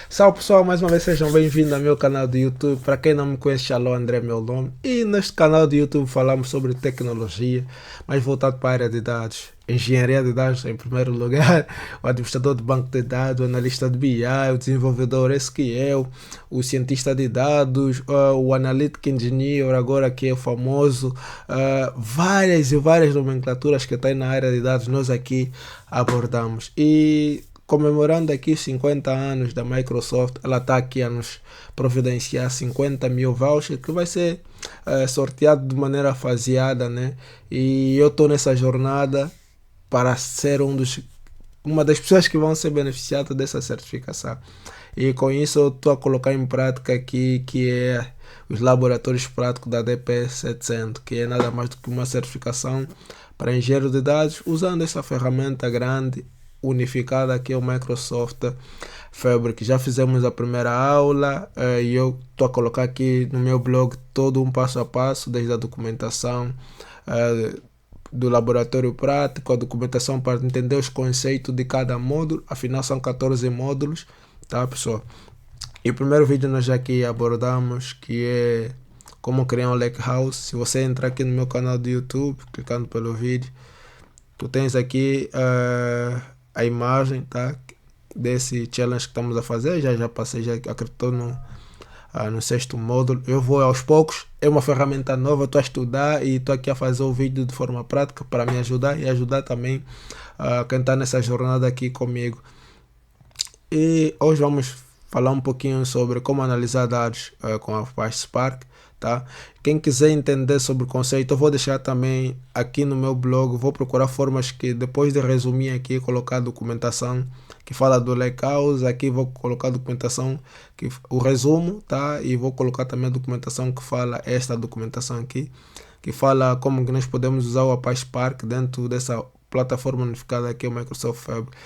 Salve pessoal, mais uma vez sejam bem-vindos ao meu canal do YouTube. Para quem não me conhece, Shalom André é meu nome. E neste canal do YouTube falamos sobre tecnologia, mais voltado para a área de dados. Engenharia de dados em primeiro lugar, o administrador de banco de dados, o analista de BI, o desenvolvedor SQL, o cientista de dados, o analytic engineer, agora que é famoso, várias e várias nomenclaturas que tem na área de dados nós aqui abordamos. E comemorando aqui 50 anos da Microsoft, ela está aqui a nos providenciar 50 mil vouchers que vai ser sorteado de maneira faseada, né? E eu estou nessa jornada para ser uma das pessoas que vão ser beneficiadas dessa certificação. E com isso eu estou a colocar em prática aqui que é os laboratórios práticos da DP700, que é nada mais do que uma certificação para engenheiro de dados usando essa ferramenta grande unificada que é o Microsoft Fabric. Já fizemos a primeira aula e eu estou a colocar aqui no meu blog todo um passo a passo, desde a documentação do laboratório prático, a documentação para entender os conceitos de cada módulo. Afinal são 14 módulos, tá pessoal? E o primeiro vídeo nós já aqui abordamos que é como criar um Lakehouse. Se você entrar aqui no meu canal do YouTube, clicando pelo vídeo, tu tens aqui a imagem, tá? Desse challenge que estamos a fazer. Já passei, já acreditou no sexto módulo. Eu vou aos poucos, é uma ferramenta nova, estou a estudar e estou aqui a fazer o vídeo de forma prática para me ajudar e ajudar também quem está nessa jornada aqui comigo. E hoje vamos falar um pouquinho sobre como analisar dados com a Apache Spark, tá? Quem quiser entender sobre o conceito, eu vou deixar também aqui no meu blog. Vou procurar formas que depois de resumir aqui, colocar a documentação que fala do Lakehouse. Aqui vou colocar a documentação, o resumo, tá? E vou colocar também a documentação que fala, esta documentação aqui, que fala como que nós podemos usar o Apache Spark dentro dessa plataforma unificada aqui, o Microsoft Fabric.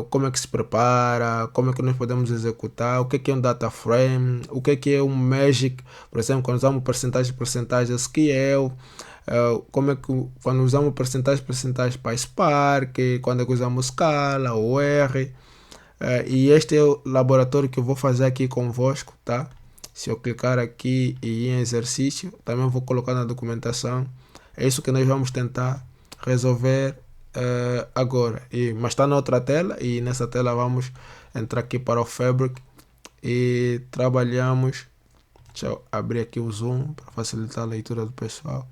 Como é que se prepara, como é que nós podemos executar, o que é um data frame, o que é um magic, por exemplo, quando usamos percentagem SQL, como é que quando usamos percentagem para Spark, quando é que usamos Scala ou R. E este é o laboratório que eu vou fazer aqui convosco, tá? Se eu clicar aqui e em exercício, também vou colocar na documentação. É isso que nós vamos tentar resolver agora. Mas está na outra tela e nessa tela vamos entrar aqui para o Fabric e trabalhamos. Deixa eu abrir aqui o zoom para facilitar a leitura do pessoal.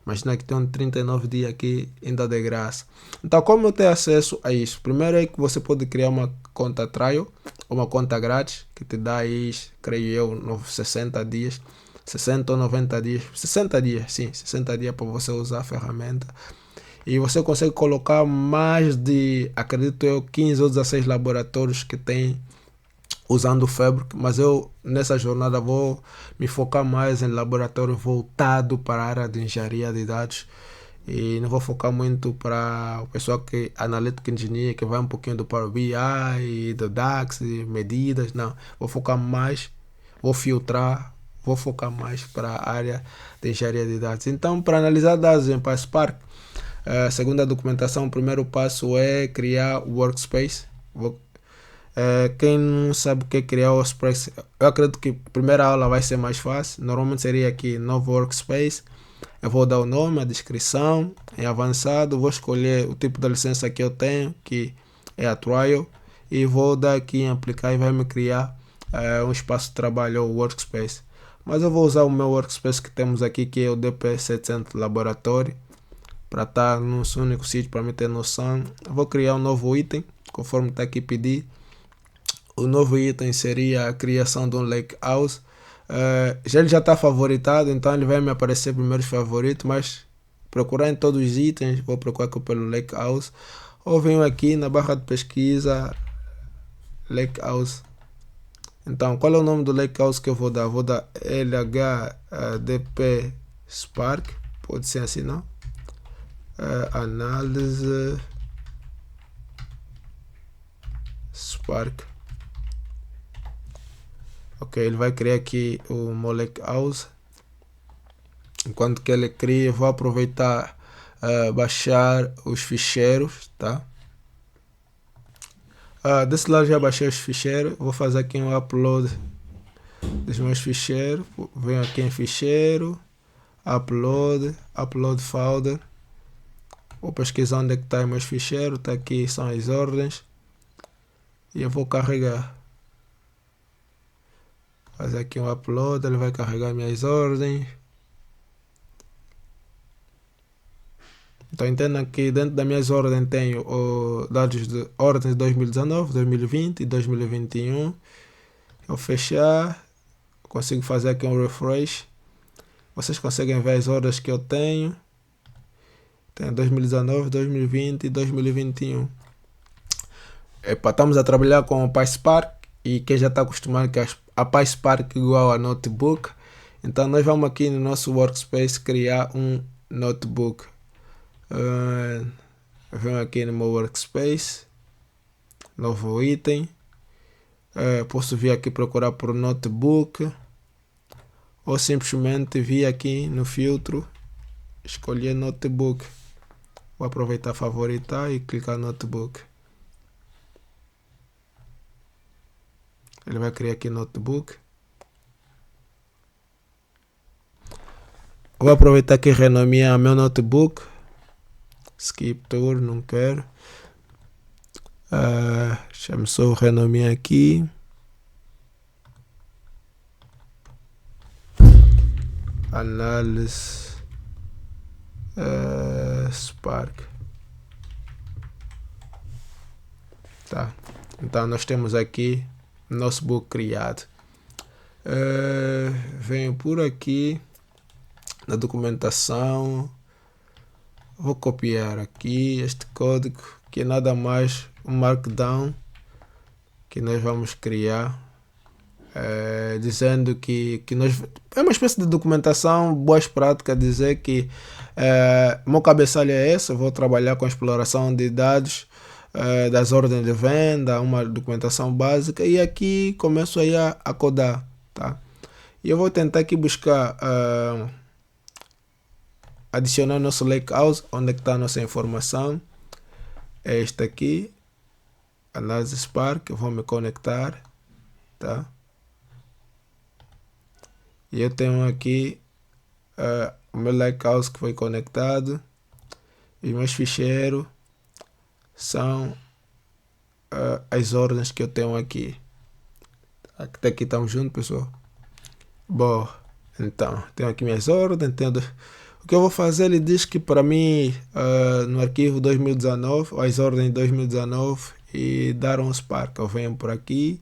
Imagina que tem um 39 dias aqui ainda de graça. Então, como eu tenho acesso a isso? Primeiro é que você pode criar uma conta trial, uma conta grátis, que te dá aí, creio eu, 60 dias, 60 ou 90 dias, 60 dias, sim, 60 dias para você usar a ferramenta. E você consegue colocar mais de, acredito eu, 15 ou 16 laboratórios que tem usando o Fabric, mas eu nessa jornada vou me focar mais em laboratório voltado para a área de engenharia de dados e não vou focar muito para o pessoal que é Analytic Engineer, que vai um pouquinho do Power BI, do DAX, e medidas, não. Vou focar mais, vou filtrar, vou focar mais para a área de engenharia de dados. Então, para analisar dados em PySpark, segundo a documentação, o primeiro passo é criar o workspace. Quem não sabe o que é criar o workspace, eu acredito que a primeira aula vai ser mais fácil. Normalmente seria aqui novo workspace. Eu vou dar o nome, a descrição. Em avançado, vou escolher o tipo de licença que eu tenho, que é a trial, e vou dar aqui em aplicar e vai me criar um espaço de trabalho ou workspace. Mas eu vou usar o meu workspace que temos aqui, que é o DP700 Laboratório, para estar num único sítio, para me ter noção. Eu vou criar um novo item, conforme está aqui pedir. O novo item seria a criação de um Lakehouse. Ele já está favoritado, então ele vai me aparecer primeiro os favoritos, mas procurar em todos os itens, vou procurar aqui pelo Lakehouse, ou venho aqui na barra de pesquisa Lakehouse. Então, qual é o nome do Lakehouse que eu vou dar? Vou dar LHDP Spark, pode ser assim, não? Análise Spark. Ok, ele vai criar aqui o Lakehouse. Enquanto que ele cria, vou aproveitar baixar os ficheiros, tá? Desse lado já baixei os ficheiros. Vou fazer aqui um upload dos meus ficheiros. Venho aqui em ficheiro, upload folder. Vou pesquisar onde é que está os meus ficheiros. Está aqui, são as ordens. E eu vou carregar. Fazer aqui um upload, ele vai carregar minhas ordens. Então entendam que dentro das minhas ordens tenho dados de ordens de 2019, 2020 e 2021. Eu fechar, consigo fazer aqui um refresh. Vocês conseguem ver as ordens que eu tenho. Tenho 2019, 2020 e 2021. Estamos a trabalhar com o PySpark e quem já está acostumado que a PySpark é igual a notebook. Então nós vamos aqui no nosso workspace criar um notebook. Venho aqui no meu workspace, novo item. Posso vir aqui procurar por notebook ou simplesmente vir aqui no filtro, escolher notebook. Vou aproveitar favoritar e clicar notebook. Ele vai criar aqui notebook. Vou aproveitar que renomear meu notebook. Skip tour, não quero. Deixa-me só renomear aqui. Análise Spark. Tá. Então nós temos aqui notebook criado. Venho por aqui na documentação. Vou copiar aqui este código, que é nada mais um markdown que nós vamos criar, dizendo que nós... É uma espécie de documentação, boas práticas, dizer que meu cabeçalho é esse. Vou trabalhar com exploração de dados das ordens de venda, uma documentação básica, e aqui começo aí a codar, tá? E eu vou tentar aqui buscar adicionar nosso lakehouse, onde é que está a nossa informação. É este aqui, análise Spark. Eu vou me conectar, tá? E eu tenho aqui o meu lakehouse que foi conectado. E meus ficheiros são as ordens que eu tenho aqui. Até aqui estamos juntos, pessoal. Bom, então, tenho aqui minhas ordens. O que eu vou fazer, ele diz que para mim, no arquivo 2019, as ordens de 2019, e dar um Spark. Eu venho por aqui,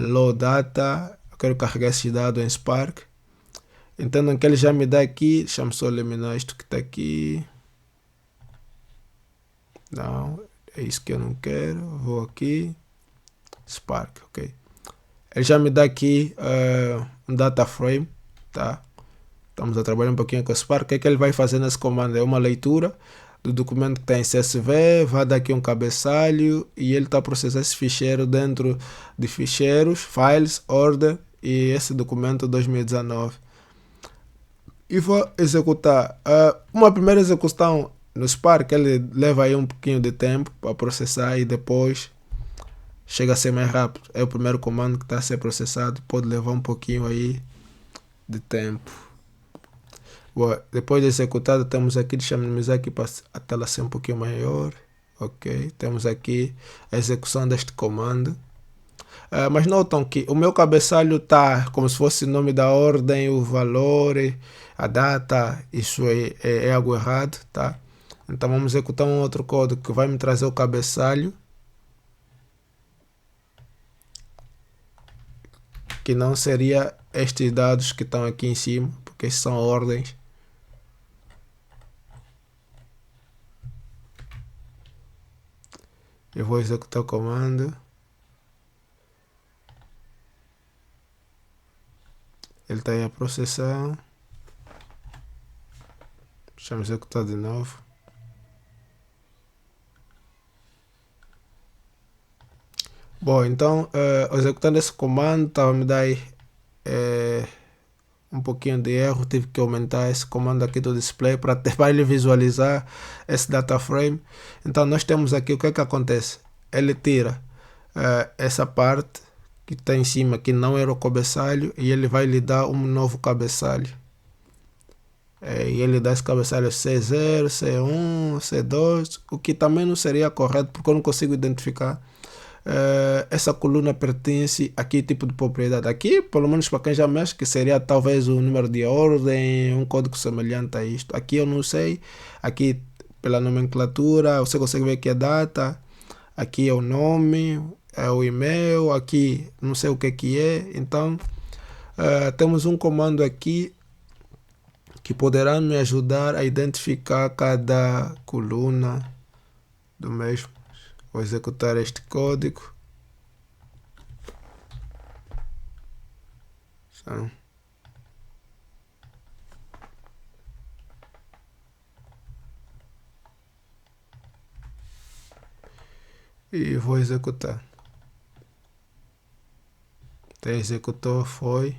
load data, eu quero carregar esse dado em Spark. Entendam que ele já me dá aqui, deixa-me só eliminar isto que está aqui. Não, é isso que eu não quero. Vou aqui, Spark, ok. Ele já me dá aqui um data frame, tá? Estamos a trabalhar um pouquinho com o Spark. O que é que ele vai fazer nesse comando? É uma leitura do documento que tem CSV, vai dar aqui um cabeçalho e ele está a processar esse ficheiro dentro de ficheiros, files, order e esse documento 2019. E vou executar. Uma primeira execução no Spark, ele leva aí um pouquinho de tempo para processar e depois chega a ser mais rápido. É o primeiro comando que está a ser processado, pode levar um pouquinho aí de tempo. Bom, depois de executado, temos aqui, deixa eu minimizar aqui para a tela ser um pouquinho maior. Ok, temos aqui a execução deste comando. Mas notam que o meu cabeçalho está como se fosse o nome da ordem, o valor, a data. Isso é algo errado, tá? Então vamos executar um outro código que vai me trazer o cabeçalho, que não seria estes dados que estão aqui em cima, porque são ordens. Eu vou executar o comando. Ele está aí a processar. Deixa eu executar de novo. Bom, então, executando esse comando, estava a me dar aí, um pouquinho de erro. Tive que aumentar esse comando aqui do display para ele visualizar esse data frame. Então nós temos aqui, o que é que acontece? ele tira essa parte que está em cima, que não era o cabeçalho, e ele vai lhe dar um novo cabeçalho. E ele dá esse cabeçalho C0, C1, C2, o que também não seria correto, porque eu não consigo identificar. Essa coluna pertence a que tipo de propriedade? Aqui, pelo menos para quem já mexe, que seria talvez o número de ordem, um código semelhante a isto. Aqui eu não sei. Aqui, pela nomenclatura, você consegue ver que é data. Aqui é o nome, é o e-mail. Aqui não sei o que é. Então, temos um comando aqui que poderá me ajudar a identificar cada coluna do mesmo. Vou executar este código. E vou executar. Até executou, foi.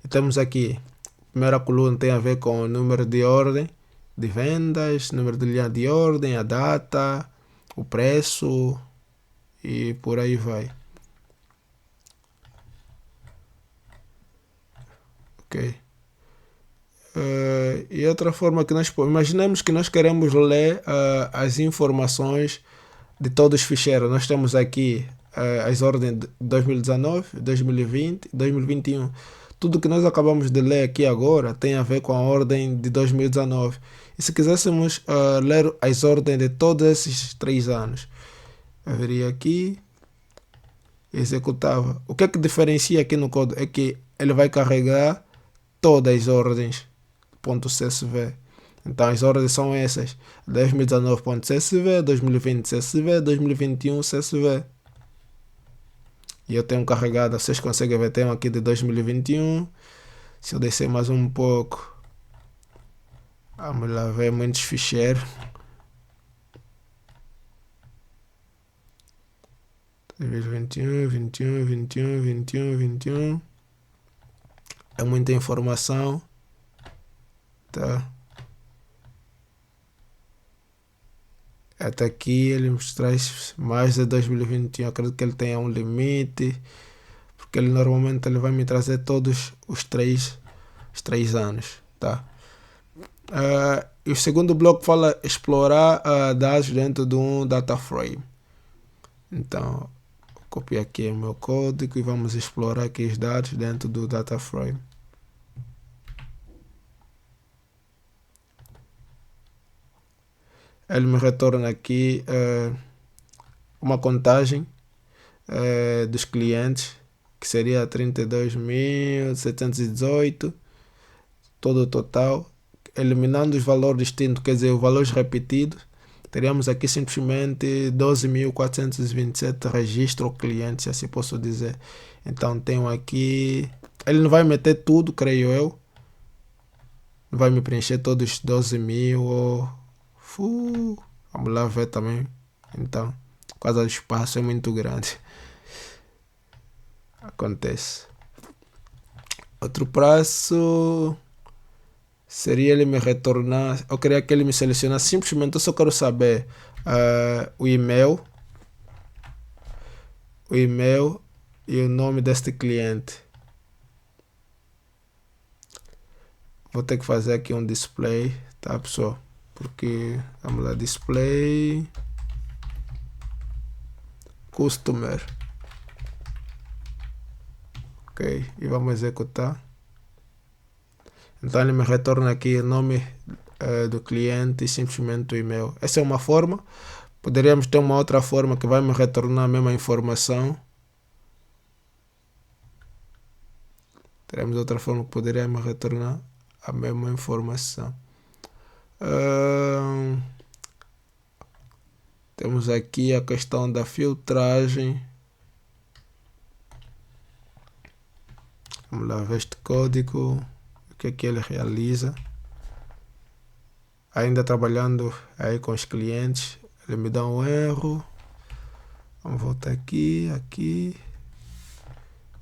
E temos aqui, a primeira coluna tem a ver com o número de ordem de vendas, número de linha de ordem, a data, o preço e por aí vai. Ok. E outra forma que nós imaginemos que nós queremos ler as informações de todos os ficheiros. Nós temos aqui as ordens de 2019, 2020, 2021. Tudo que nós acabamos de ler aqui agora tem a ver com a ordem de 2019. E se quiséssemos ler as ordens de todos esses 3 anos, eu viria aqui e executava. O que é que diferencia aqui no código? É que ele vai carregar todas as ordens .csv. Então as ordens são essas: 2019.csv, 2020.csv, 2021.csv. E eu tenho carregado, vocês conseguem ver, tenho aqui de 2021. Se eu descer mais um pouco, vamos lá ver muitos ficheiros. 2021, 21, 21, 21, 21. É muita informação. Tá? Até aqui ele nos traz mais de 2021. Acredito que ele tenha um limite, porque ele normalmente ele vai me trazer todos os três anos. Tá? E o segundo bloco fala explorar dados dentro de um data frame. Então, vou copiar aqui o meu código e vamos explorar aqui os dados dentro do data frame. Ele me retorna aqui uma contagem dos clientes, que seria 32.718, todo o total, eliminando os valores distintos, quer dizer, os valores repetidos, teríamos aqui simplesmente 12.427 registros clientes, se assim posso dizer. Então tenho aqui, ele não vai meter tudo, creio eu, não vai me preencher todos os 12.000 vamos lá ver também. Então, por causa do espaço é muito grande. Acontece. Outro prazo seria ele me retornar. Eu queria que ele me selecionasse. Simplesmente eu só quero saber o e-mail e o nome deste cliente. Vou ter que fazer aqui um display, tá, pessoal? Porque, vamos lá, display customer. Ok, e vamos executar. Então ele me retorna aqui o nome do cliente e simplesmente o e-mail. Essa é uma forma. Poderíamos ter uma outra forma que vai me retornar a mesma informação. Teremos outra forma que poderia me retornar a mesma informação. Temos aqui a questão da filtragem. Vamos lá ver este código, o que é que ele realiza. Ainda trabalhando aí com os clientes, ele me dá um erro. Vamos voltar aqui e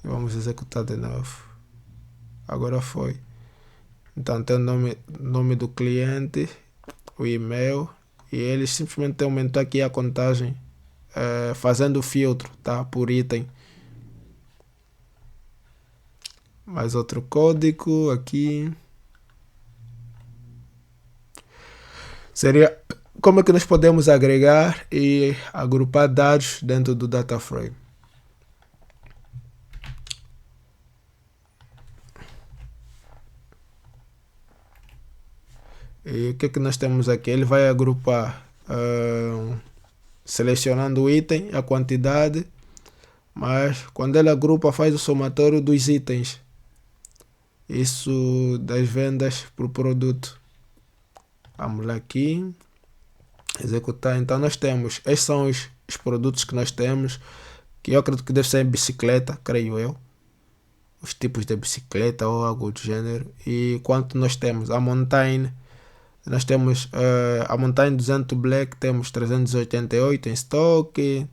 vamos executar de novo. Agora foi. Então tem o nome do cliente, o e-mail, e ele simplesmente aumentou aqui a contagem fazendo o filtro, tá? Por item. Mais outro código aqui. Seria como é que nós podemos agregar e agrupar dados dentro do data frame. E o que é que nós temos aqui? Ele vai agrupar selecionando o item, a quantidade, mas quando ele agrupa faz o somatório dos itens. Isso das vendas por produto. Vamos lá aqui. Executar. Então nós temos, esses são os produtos que nós temos, que eu acredito que deve ser em bicicleta, creio eu. Os tipos de bicicleta ou algo do gênero. E quanto nós temos? A Mountain. Nós temos a Mountain 200 Black, temos 388 em estoque.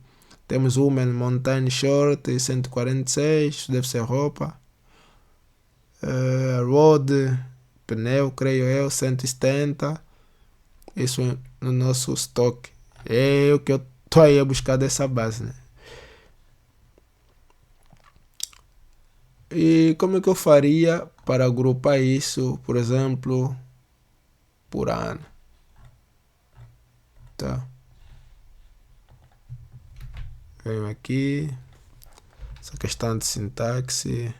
Temos Women Mountain Short 146, deve ser roupa. Road, pneu, creio eu, 170. Isso no nosso estoque. É o que eu estou aí a buscar dessa base, né? E como é que eu faria para agrupar isso, por exemplo, por ano? Tá. Venho aqui. Essa questão de sintaxe.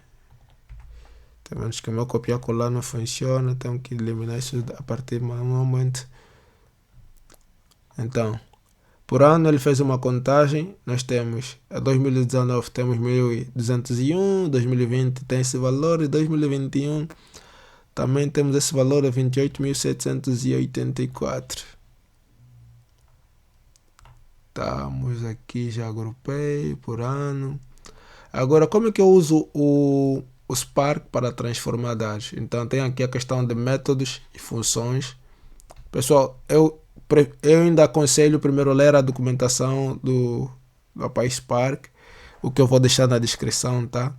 Temos que o meu copiar colar não funciona. Tenho que eliminar isso a partir do momento. Então, por ano ele fez uma contagem. Nós temos, a 2019 temos 1201, 2020 tem esse valor e 2021 também temos esse valor de 28.784. Estamos aqui, já agrupei por ano. Agora, como é que eu uso o Spark para transformar dados? Então, tem aqui a questão de métodos e funções. Pessoal, eu ainda aconselho primeiro ler a documentação do PySpark, o que eu vou deixar na descrição, tá?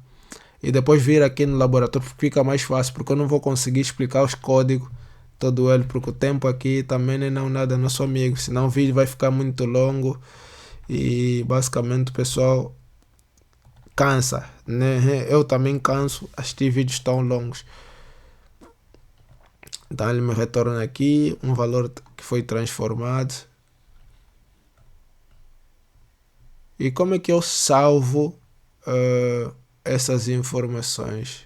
E depois vir aqui no laboratório, porque fica mais fácil, porque eu não vou conseguir explicar os códigos todo ele, porque o tempo aqui também não é nada nosso amigo, senão o vídeo vai ficar muito longo e basicamente o pessoal cansa, né? Eu também canso assistir vídeos tão longos. Então ele me retorna aqui um valor que foi transformado. E como é que eu salvo essas informações?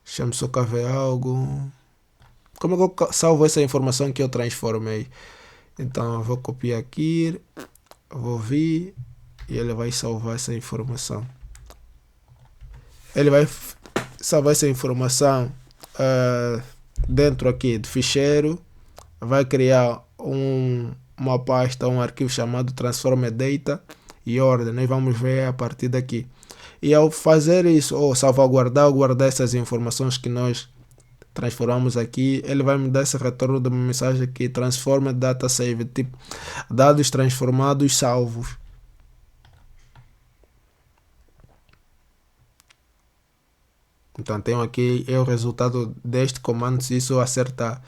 Deixa-me só cá ver algo. Como é que eu salvo essa informação que eu transformei? Então eu vou copiar aqui, vou vir e ele vai salvar essa informação. Ele vai salvar essa informação dentro aqui do ficheiro, vai criar uma pasta, um arquivo chamado Transform Data e Order. Nós vamos ver a partir daqui. E ao fazer isso, ou salvaguardar ou guardar essas informações que nós transformamos aqui, ele vai me dar esse retorno de uma mensagem que transforma data save, tipo dados transformados salvos. Então tenho aqui o resultado deste comando, se isso acertar.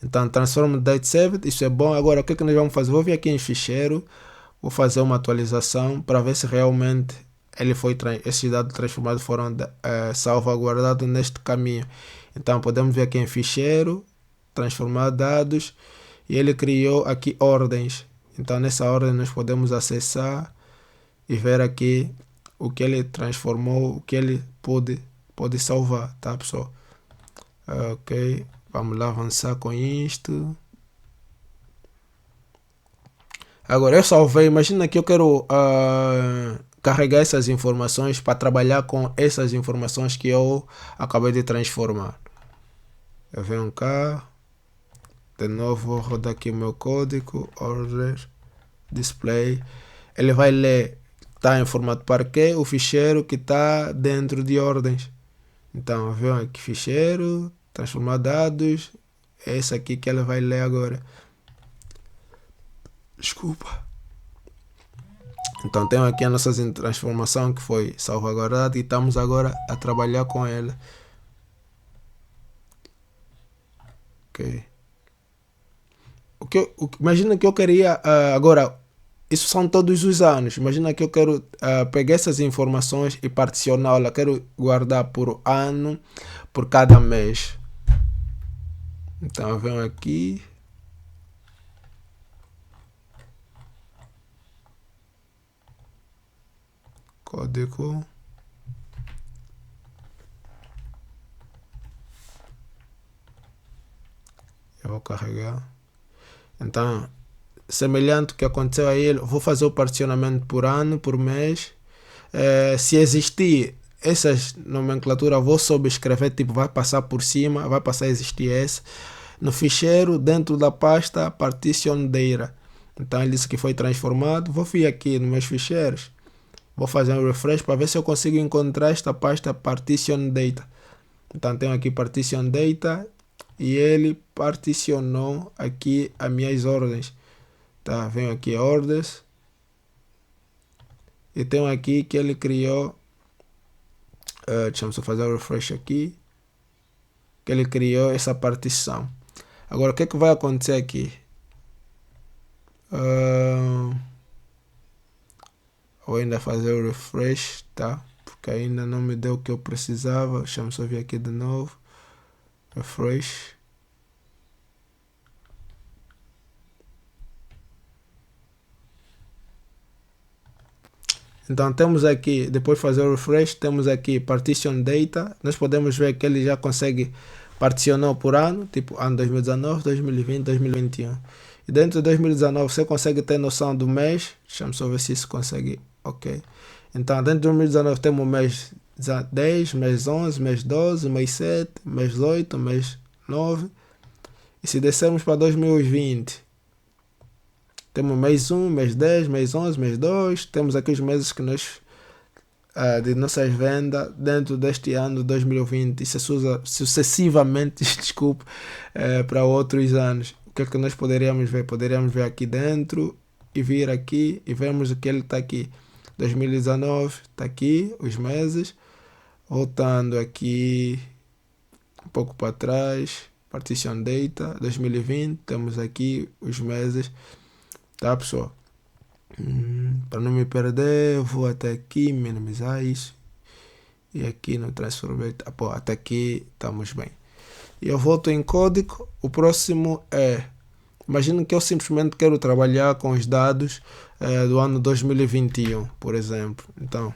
Então transforma date saved, isso é bom. Agora o que é que nós vamos fazer? Vou vir aqui em ficheiro, vou fazer uma atualização para ver se realmente esses dados transformados foram salvaguardados neste caminho. Então podemos ver aqui em ficheiro, transformar dados, e ele criou aqui ordens. Então nessa ordem nós podemos acessar e ver aqui o que ele transformou, o que ele pode salvar, tá pessoal? Ok, vamos lá avançar com isto. Agora eu salvei, imagina que eu quero carregar essas informações para trabalhar com essas informações que eu acabei de transformar. Eu venho cá, de novo vou rodar aqui o meu código, order, display. Ele vai ler, está em formato Parquet, o ficheiro que está dentro de ordens. Então, venho aqui ficheiro, transformar dados, é esse aqui que ele vai ler agora. Desculpa. Então tenho aqui a nossa transformação que foi salvaguardada e estamos agora a trabalhar com ela. Ok. Imagina que eu queria agora isso são todos os anos. Imagina que eu quero pegar essas informações e particioná-la. Quero guardar por ano, por cada mês. Então eu venho aqui. Código. Eu vou carregar. Então, semelhante ao que aconteceu aí, vou fazer o particionamento por ano, por mês. Se existir essas nomenclaturas, vou subscrever, tipo, vai passar por cima, vai passar a existir essa. No ficheiro, dentro da pasta partition data. Então ele disse que foi transformado. Vou vir aqui nos meus ficheiros. Vou fazer um refresh para ver se eu consigo encontrar esta pasta partition data. Então tenho aqui partition data e ele particionou aqui as minhas ordens. Tá, venho aqui ordens e tenho aqui que ele criou. Deixa eu só fazer o refresh aqui. Que ele criou essa partição. Agora o que é que vai acontecer aqui? Vou ainda fazer o refresh, tá? Porque ainda não me deu o que eu precisava. Deixa eu só vir aqui de novo. Refresh. Então temos aqui, depois de fazer o refresh, temos aqui partition data. Nós podemos ver que ele já consegue particionar por ano, tipo ano 2019, 2020, 2021. E dentro de 2019 você consegue ter noção do mês. Deixa eu só ver se isso consegue. Ok. Então dentro de 2019 temos o mês 10, mês 11, mês 12, mês 7, mês 8, mês 9. E se descermos para 2020, temos mês 1, mês 10, mês 11, mês 2. Temos aqui os meses que nós de nossas vendas dentro deste ano de 2020 e se usa sucessivamente, desculpe, para outros anos. O que é que nós poderíamos ver? Poderíamos ver aqui dentro e vir aqui e vemos que ele está aqui. 2019 está aqui, os meses. Voltando aqui um pouco para trás, partition data, 2020, temos aqui os meses. Tá, pessoal? Para não me perder, eu vou até aqui, minimizar isso. E aqui no transformate, até aqui estamos bem. E eu volto em código. O próximo é, imagina que eu simplesmente quero trabalhar com os dados do ano 2021, por exemplo. Então,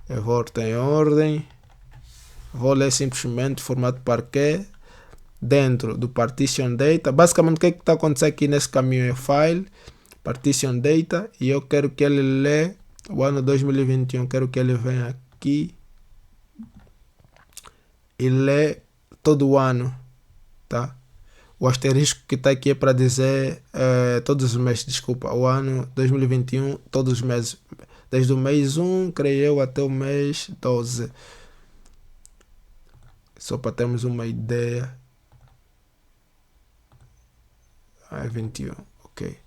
eu volto em ordem. Vou ler simplesmente formato parquet. Dentro do partition data, basicamente o que está acontecendo aqui nesse caminho é file, partition data, e eu quero que ele lê o ano 2021, quero que ele venha aqui e lê todo o ano, tá? O asterisco que está aqui é para dizer todos os meses, desculpa, o ano 2021, todos os meses, desde o mês 1, creio eu, até o mês 12, só para termos uma ideia. 21, ok.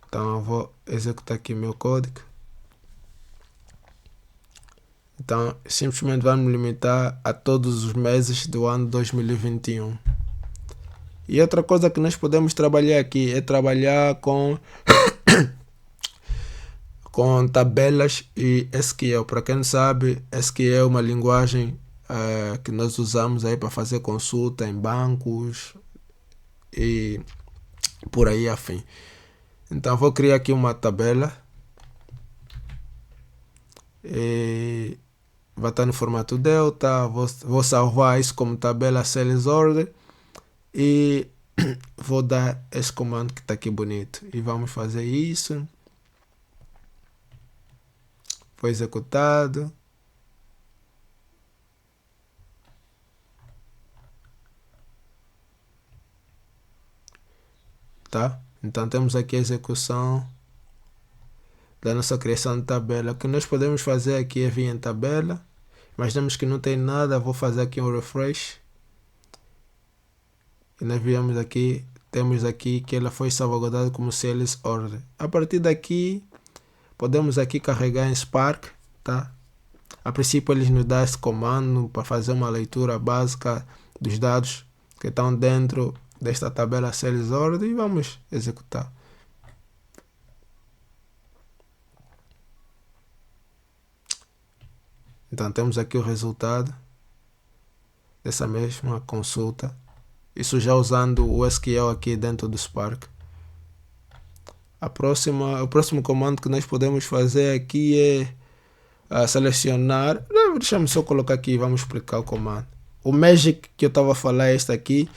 Então eu vou executar aqui meu código. Então simplesmente vamos limitar a todos os meses do ano 2021. E outra coisa que nós podemos trabalhar aqui é trabalhar com com tabelas e SQL. Para quem não sabe, SQL é uma linguagem que nós usamos aí para fazer consulta em bancos e por aí afim. Então vou criar aqui uma tabela e vai estar no formato delta. Vou salvar isso como tabela sales order e vou dar esse comando que está aqui bonito e vamos fazer isso. Foi executado. Tá? Então temos aqui a execução da nossa criação de tabela. O que nós podemos fazer aqui é vir em tabela. Imaginamos que não tem nada, vou fazer aqui um refresh. E nós viemos aqui, temos aqui que ela foi salvaguardada como sales order. A partir daqui, podemos aqui carregar em Spark, tá? A princípio eles nos dão esse comando para fazer uma leitura básica dos dados que estão dentro desta tabela sales order e vamos executar. Então temos aqui o resultado dessa mesma consulta. Isso já usando o SQL aqui dentro do Spark. O próximo comando que nós podemos fazer aqui é selecionar. Deixa-me só colocar aqui e vamos explicar o comando. O Magic que eu estava a falar é este aqui.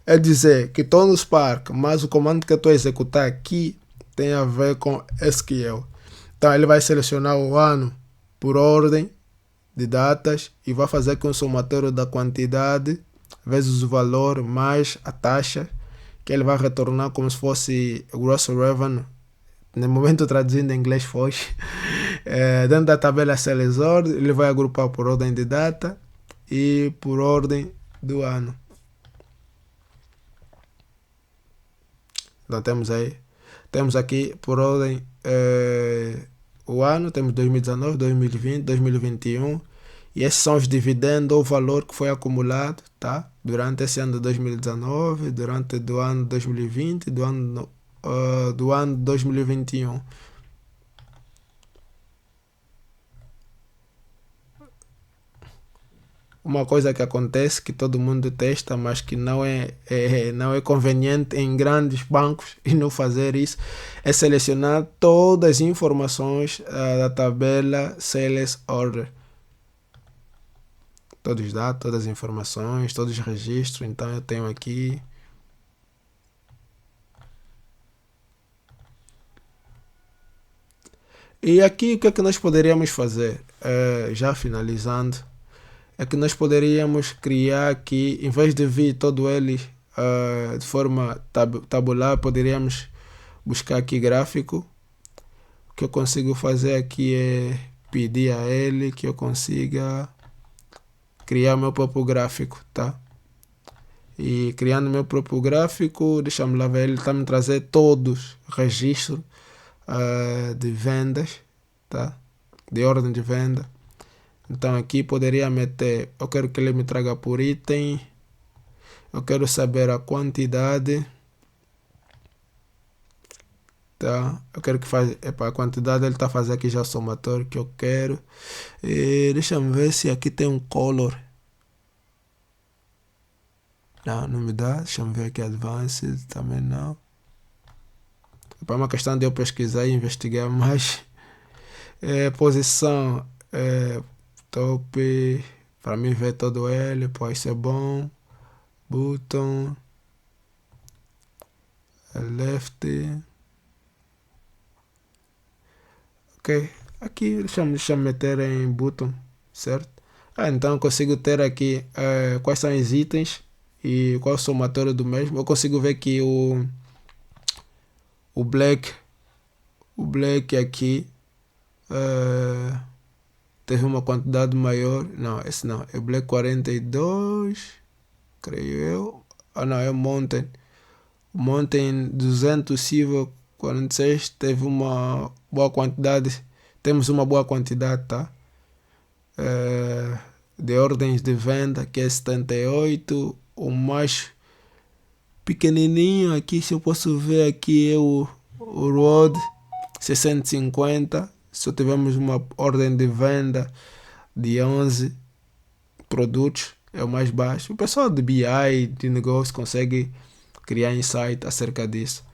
É dizer que estou no Spark, mas o comando que eu estou a executar aqui tem a ver com SQL. Então ele vai selecionar o ano por ordem de datas e vai fazer com o somatório da quantidade vezes o valor mais a taxa, que ele vai retornar como se fosse gross revenue. No momento traduzindo em inglês foge. Dentro da tabela Sales Order, ele vai agrupar por ordem de data e por ordem do ano. Então temos aqui por ordem o ano, temos 2019, 2020, 2021 e esses são os dividendos ou valor que foi acumulado, tá? Durante esse ano de 2019, durante do ano 2020, do ano 2021. Uma coisa que acontece que todo mundo testa, mas que não é conveniente em grandes bancos e não fazer isso, é selecionar todas as informações da tabela Sales Order. Todos os dados, todas as informações, todos os registros. Então eu tenho aqui. E aqui o que é que nós poderíamos fazer? Já finalizando, é que nós poderíamos criar aqui, em vez de vir todo ele de forma tabular, poderíamos buscar aqui gráfico. O que eu consigo fazer aqui é pedir a ele que eu consiga criar meu próprio gráfico, tá? E criando meu próprio gráfico, deixa-me lá ver, ele está me trazer todos os registros de vendas, tá? De ordem de venda. Então aqui poderia meter, eu quero que ele me traga por item, eu quero saber a quantidade, tá? Eu quero que faz, a quantidade ele está fazendo aqui já o somatório que eu quero. E deixa-me ver se aqui tem um color. Não me dá, deixa-me ver aqui advanced, também não. É uma questão de eu pesquisar e investigar mais. Posição, top, para mim ver todo ele, pode ser bom. Button, left. Ok, aqui deixa-me meter em button, certo? Então eu consigo ter aqui quais são os itens e qual é o somatório do mesmo. Eu consigo ver que o black aqui teve uma quantidade maior. Não, esse não, é black 42, creio eu. Não, é o mountain. O mountain 200 silver 46 teve uma boa quantidade. Temos uma boa quantidade, tá? De ordens de venda, que é 78. O mais pequenininho aqui, se eu posso ver aqui, é o Road 650. Se tivermos uma ordem de venda de 11 produtos, é o mais baixo. O pessoal de BI, de negócio, consegue criar insight acerca disso.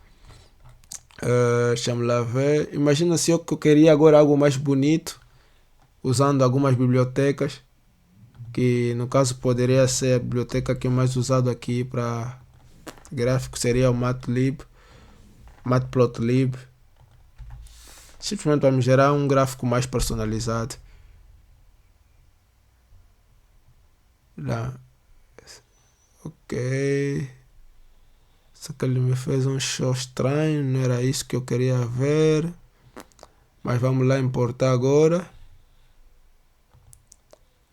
Deixa-me lá ver. Imagina se eu queria agora algo mais bonito, usando algumas bibliotecas, que no caso poderia ser a biblioteca que é mais usado aqui para gráfico, seria o Matplotlib. Simplesmente para me gerar um gráfico mais personalizado. Lá. Ok. Só que ele me fez um show estranho, não era isso que eu queria ver. Mas vamos lá importar agora.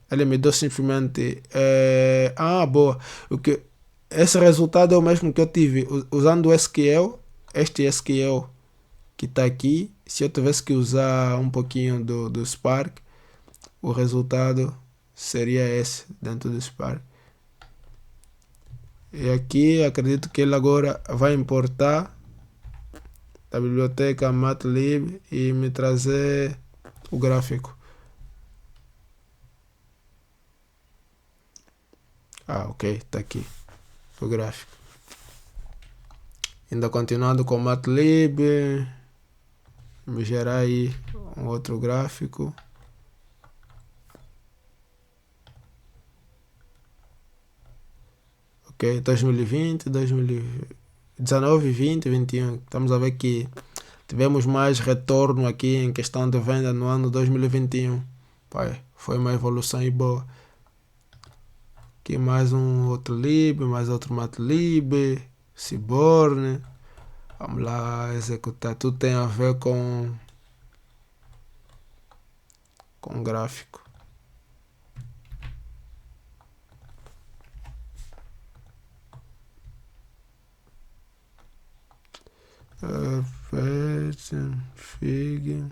Ele me deu simplesmente... boa. Esse resultado é o mesmo que eu tive usando o SQL. Este SQL que está aqui. Se eu tivesse que usar um pouquinho do Spark, o resultado seria esse dentro do Spark. E aqui acredito que ele agora vai importar da biblioteca Matplotlib e me trazer o gráfico. Ah, ok, está aqui o gráfico. Ainda continuando com o Matlib, vamos gerar aí um outro gráfico. Ok, 2020, 2019, 20, 21. Estamos a ver que tivemos mais retorno aqui em questão de venda no ano 2021. Pai, foi uma evolução e boa. Aqui mais um outro lib, mais outro matlib, Seaborn. Vamos lá executar. Tudo tem a ver com gráfico. Fig.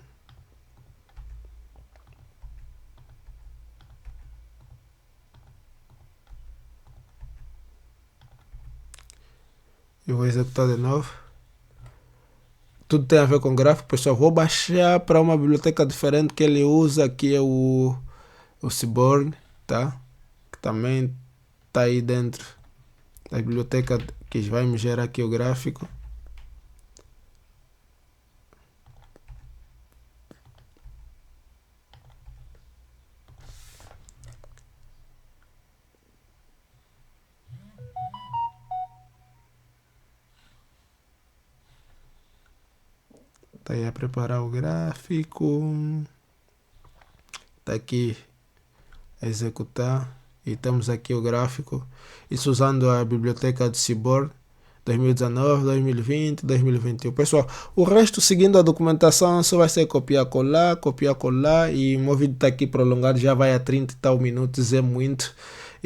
Eu vou executar de novo. Tudo tem a ver com gráfico, pessoal. Vou baixar para uma biblioteca diferente que ele usa, que é o Seaborn, tá? Que também está aí dentro da biblioteca que vai me gerar aqui o gráfico. Está aí a preparar o gráfico. Está aqui a executar. E temos aqui o gráfico. Isso usando a biblioteca de Seaborn 2019, 2020, 2021. Pessoal, o resto seguindo a documentação só vai ser copiar, colar. E o meu vídeo está aqui prolongado, já vai a 30 e tal minutos, é muito.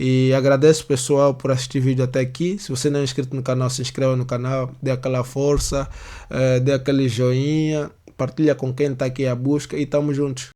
E agradeço pessoal por assistir o vídeo até aqui. Se você não é inscrito no canal, se inscreva no canal, dê aquela força, dê aquele joinha, partilha com quem está aqui à busca e tamo juntos.